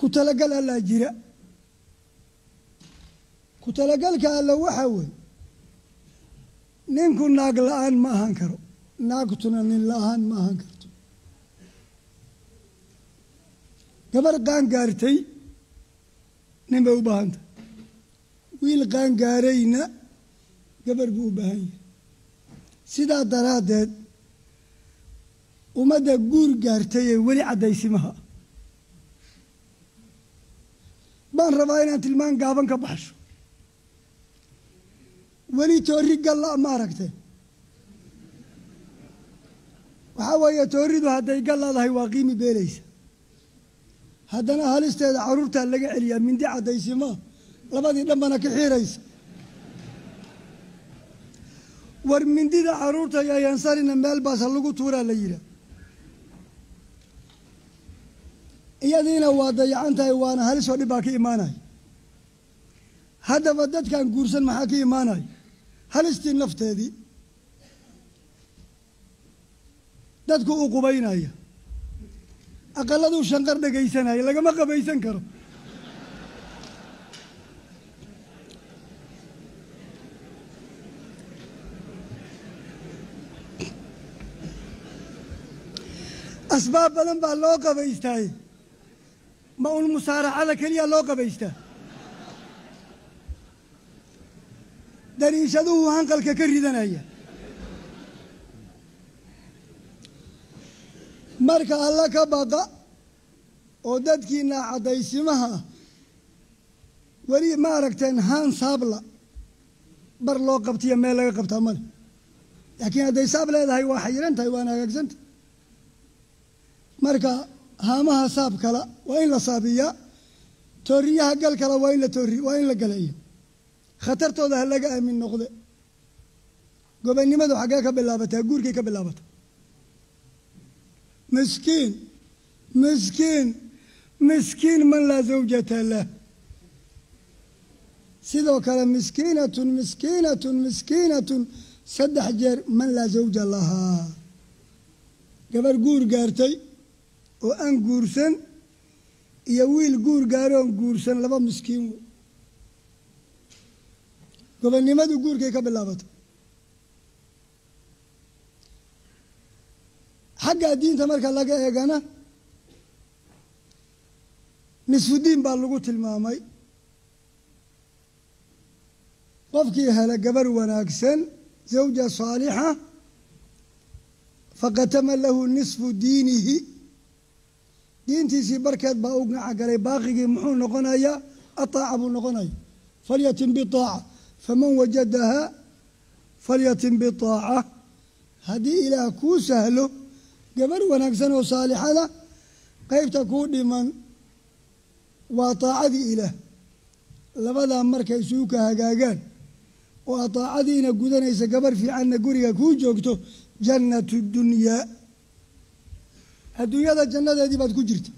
كتلقى الله جرا كتلقى الله وحول ننكو ناقل الآن ما هنكرو ناقتنا من الآن ما هنكرتو قبل قان قارتي نبو بانت ويل قان قارينا قبل بو بهاي سيدا درادد ومدى قور قارتي ولي عدا يسمها بان رباينا تلمان قابن كبحشو ولي توريق الله ما ركته وحاوية توريدو هذا يقال الله واقيمي بيليس هذانا هل استاذ عرورتها اللي عليا من دي عدا يسمها لبادي لما كحيريس ور من دي عرورتها يا ينصرنا مال باس لوgu tuura la yira iyadina waa dayacantahay waana hal soo dhibaa ka iimaanay hadaba dadkan guursan maxaa ka iimaanay halistii nafteedii dadku u qubaynaya aqaladu shanqar dhageysanay lagama qabaysan karo أسباب بدن بقى لوقا بيستاي ما هو المسارعة على كليا لوقا بيستا دريشة دو هنقل ككري دنايا مركا الله كبقى وددكينا عدي سمها ولي ما ركتين هان صابلا بر لوقا بتيا ميلا قبتها مال لكن عدي صابلا هذا هي واحد هاي وانا يكزنت marka haamaha saab kala waa in la saabiya tooriyaha gal kala waa in la toori waa in la galayo khatartooda laga aamin noqdo gobonimadu xagee ka bilaabataa guurkay ka bilaabataa miskiin man laa zawjata lah sidoo kale miskiinatun saddex jeer man laa zawja lahaa gabar guur gaartay oo aan guursan iyo wiil guur gaaroon guursan laba miskiin gobonimadu guurkay ka bilaabato xagga diinta marka laga eegana nisfudiin baa lagu tilmaamay qofkii hela gabar wanaagsan zawja saalixa faqatama lahu nisfu diinihi diintiisii barkeed baa u gacan galay baaqigii muxuu noqonayaa ataaca buu noqonaya falyatim bitaaca faman wajadaha falyatim bitaaca haddii ilaah kuu sahlo gabar wanaagsan oo saalixada qaybta kuu dhiman waa taacadii ilaah labadaa markay isugu ka hagaagaan oo ataacadiina gudanaysa gabar fiicanna guriga kuu joogto jannatu dunyaa adduunyada jannadeedii baad ku jirta